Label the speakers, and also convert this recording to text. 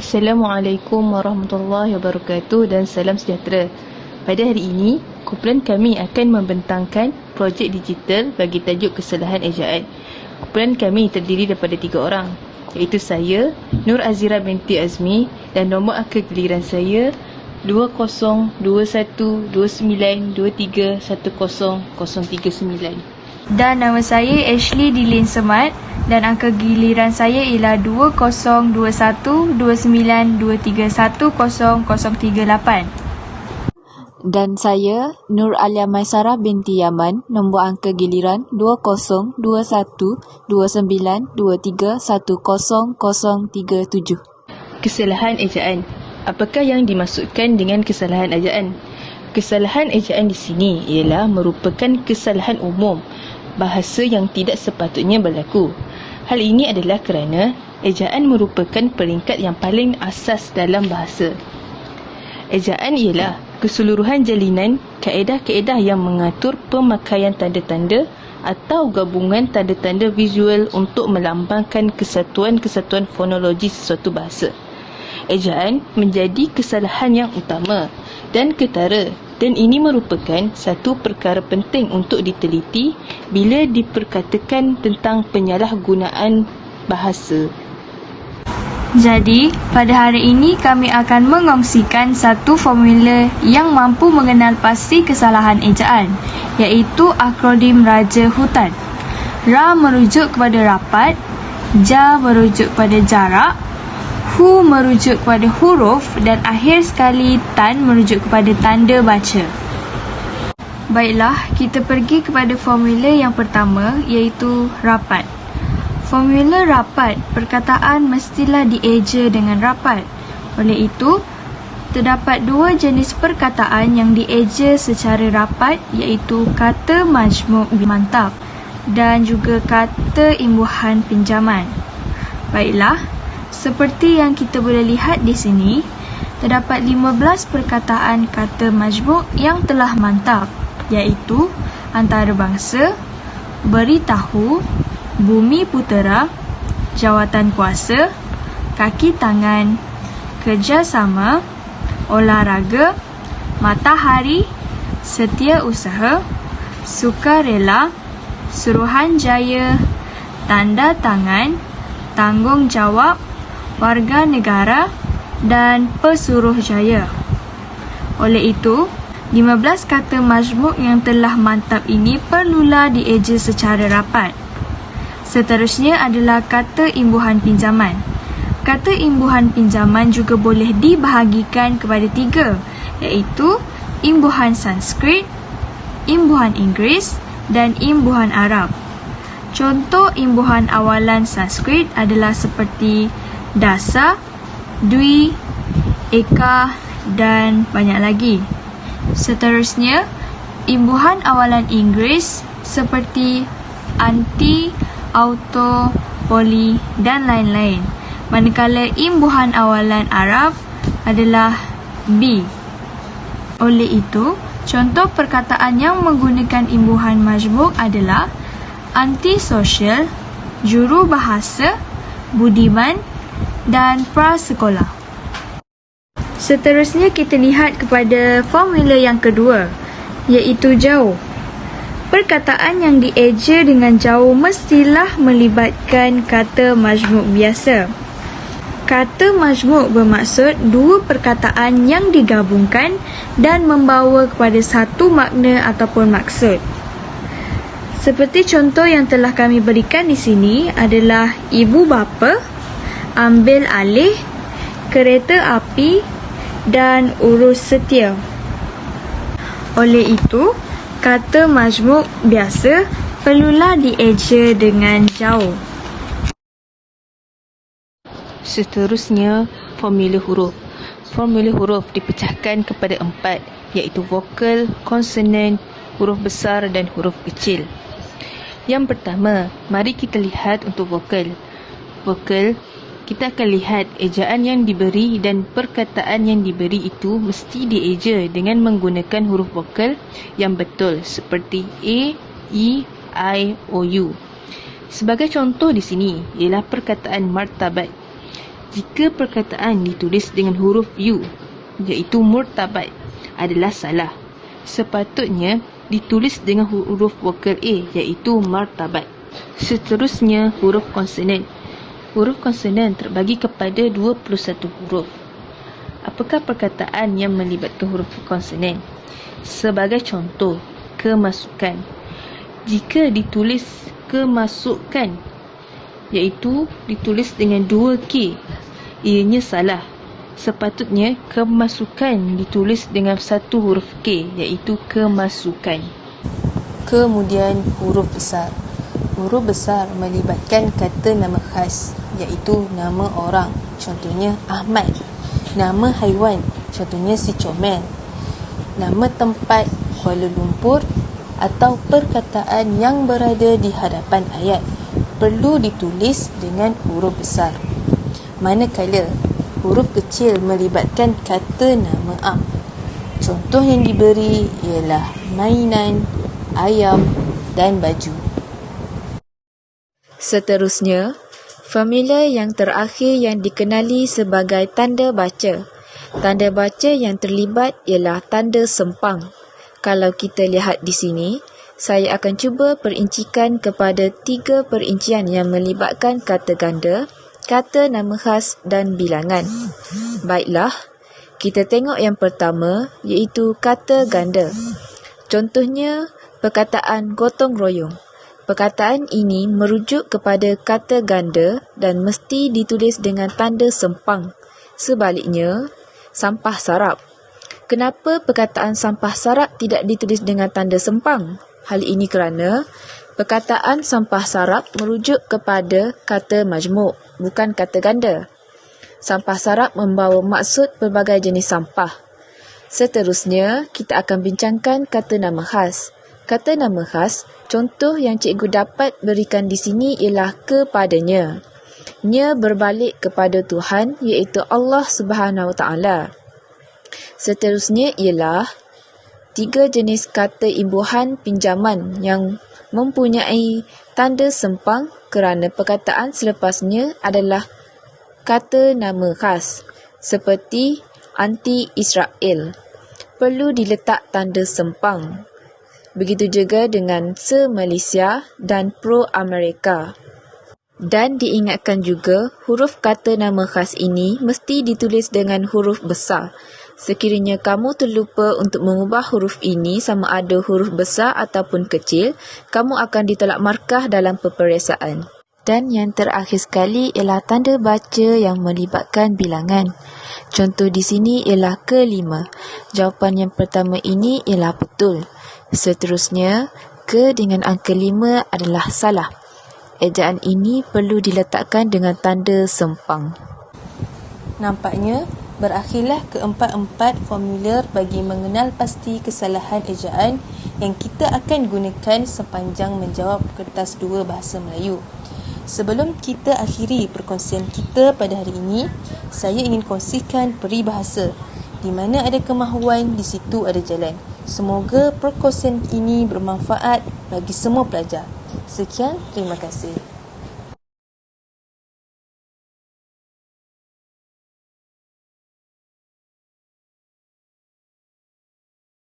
Speaker 1: Assalamualaikum warahmatullahi wabarakatuh dan salam sejahtera. Pada hari ini, kumpulan kami akan membentangkan projek digital bagi tajuk kesalahan ejaan. Kumpulan kami terdiri daripada 3 orang, iaitu saya, Nur Azira binti Azmi, dan nombor angka giliran saya 2029231039.
Speaker 2: Dan nama saya Ashley Dilin Semat dan angka giliran saya ialah 202129231038.
Speaker 3: Dan saya Nur Alia Maisarah binti Yaman, nombor angka giliran 202129231037.
Speaker 1: Kesalahan ejaan. Apakah yang dimaksudkan dengan kesalahan ejaan? Kesalahan ejaan di sini ialah merupakan kesalahan umum bahasa yang tidak sepatutnya berlaku. Hal ini adalah kerana ejaan merupakan peringkat yang paling asas dalam bahasa. Ejaan ialah keseluruhan jalinan kaedah-kaedah yang mengatur pemakaian tanda-tanda atau gabungan tanda-tanda visual untuk melambangkan kesatuan-kesatuan fonologi sesuatu bahasa. Ejaan menjadi kesalahan yang utama dan ketara, dan ini merupakan satu perkara penting untuk diteliti bila diperkatakan tentang penyalahgunaan bahasa.
Speaker 2: Jadi, pada hari ini kami akan mengongsikan satu formula yang mampu mengenal pasti kesalahan ejaan, iaitu akronim Raja Hutan. Ra merujuk kepada rapat, Ja merujuk kepada jarak, Hu merujuk kepada huruf dan akhir sekali Tan merujuk kepada tanda baca. Baiklah, kita pergi kepada formula yang pertama, iaitu rapat. Formula rapat, perkataan mestilah dieja dengan rapat. Oleh itu, terdapat 2 jenis perkataan yang dieja secara rapat, iaitu kata majmuk mantap dan juga kata imbuhan pinjaman. Baiklah, seperti yang kita boleh lihat di sini, terdapat 15 perkataan kata majmuk yang telah mantap, iaitu antarabangsa, beritahu, bumi putera, jawatan kuasa, kaki tangan, kerjasama, olahraga, matahari, setiausaha, sukarela, suruhanjaya, tanda tangan, tanggungjawab, warga negara dan pesuruhjaya. Oleh itu, 15 kata majmuk yang telah mantap ini perlulah dieja secara rapat. Seterusnya adalah kata imbuhan pinjaman. Kata imbuhan pinjaman juga boleh dibahagikan kepada 3, iaitu imbuhan Sanskrit, imbuhan Inggeris dan imbuhan Arab. Contoh imbuhan awalan Sanskrit adalah seperti dasa, dwi, eka dan banyak lagi. Seterusnya, imbuhan awalan Inggeris seperti anti, auto, poli dan lain-lain. Manakala imbuhan awalan Arab adalah bi. Oleh itu, contoh perkataan yang menggunakan imbuhan majmuk adalah antisosial, jurubahasa, budiman dan prasekolah. Seterusnya kita lihat kepada formula yang kedua, iaitu jauh. Perkataan yang dieja dengan jauh mestilah melibatkan kata majmuk biasa. Kata majmuk bermaksud 2 perkataan yang digabungkan dan membawa kepada satu makna ataupun maksud. Seperti contoh yang telah kami berikan di sini adalah ibu bapa, ambil alih, kereta api dan urus setia. Oleh itu, kata majmuk biasa perlulah dieja dengan jauh.
Speaker 1: Seterusnya, formula huruf. Formula huruf dipecahkan kepada 4, iaitu vokal, konsonan, huruf besar dan huruf kecil. Yang pertama, mari kita lihat untuk vokal. Vokal, kita akan lihat ejaan yang diberi dan perkataan yang diberi itu mesti dieja dengan menggunakan huruf vokal yang betul seperti A, E, I, O, U. Sebagai contoh di sini ialah perkataan martabat. Jika perkataan ditulis dengan huruf U, iaitu murtabat, adalah salah. Sepatutnya ditulis dengan huruf vokal A, iaitu martabat. Seterusnya, huruf konsonan. Huruf konsonan terbagi kepada 21 huruf. Apakah perkataan yang melibatkan huruf konsonan? Sebagai contoh, kemasukan. Jika ditulis kemasukan, iaitu ditulis dengan 2 K, ianya salah. Sepatutnya kemasukan ditulis dengan 1 huruf K, iaitu kemasukan. Kemudian huruf besar. Huruf besar melibatkan kata nama khas, iaitu nama orang, contohnya Ahmad. Nama haiwan, contohnya si comel. Nama tempat, Kuala Lumpur. Atau perkataan yang berada di hadapan ayat perlu ditulis dengan huruf besar. Manakala huruf kecil melibatkan kata nama am. Contoh yang diberi ialah mainan, ayam dan baju.
Speaker 3: Seterusnya, formula yang terakhir yang dikenali sebagai tanda baca. Tanda baca yang terlibat ialah tanda sempang. Kalau kita lihat di sini, saya akan cuba perincikan kepada 3 perincian yang melibatkan kata ganda, kata nama khas dan bilangan. Baiklah, kita tengok yang pertama iaitu kata ganda. Contohnya, perkataan gotong royong. Perkataan ini merujuk kepada kata ganda dan mesti ditulis dengan tanda sempang. Sebaliknya, sampah sarap. Kenapa perkataan sampah sarap tidak ditulis dengan tanda sempang? Hal ini kerana perkataan sampah sarap merujuk kepada kata majmuk, bukan kata ganda. Sampah sarap membawa maksud pelbagai jenis sampah. Seterusnya, kita akan bincangkan kata nama khas. Kata nama khas, contoh yang cikgu dapat berikan di sini ialah kepadanya. Nya berbalik kepada Tuhan, iaitu Allah Subhanahu Wa Taala. Seterusnya ialah 3 jenis kata imbuhan pinjaman yang mempunyai tanda sempang kerana perkataan selepasnya adalah kata nama khas, seperti anti-Israel. Perlu diletak tanda sempang. Begitu juga dengan se-Malaysia dan pro-Amerika. Dan diingatkan juga, huruf kata nama khas ini mesti ditulis dengan huruf besar. Sekiranya kamu terlupa untuk mengubah huruf ini sama ada huruf besar ataupun kecil, kamu akan ditolak markah dalam peperiksaan. Dan yang terakhir sekali ialah tanda baca yang melibatkan bilangan. Contoh di sini ialah ke-5. Jawapan yang pertama ini ialah betul. Seterusnya, ke dengan angka 5 adalah salah. Ejaan ini perlu diletakkan dengan tanda sempang.
Speaker 1: Nampaknya, berakhirlah keempat-empat formulir bagi mengenal pasti kesalahan ejaan yang kita akan gunakan sepanjang menjawab kertas 2 Bahasa Melayu. Sebelum kita akhiri perkongsian kita pada hari ini, saya ingin kongsikan peribahasa. Di mana ada kemahuan, di situ ada jalan. Semoga perkongsian ini bermanfaat bagi semua pelajar. Sekian, terima kasih.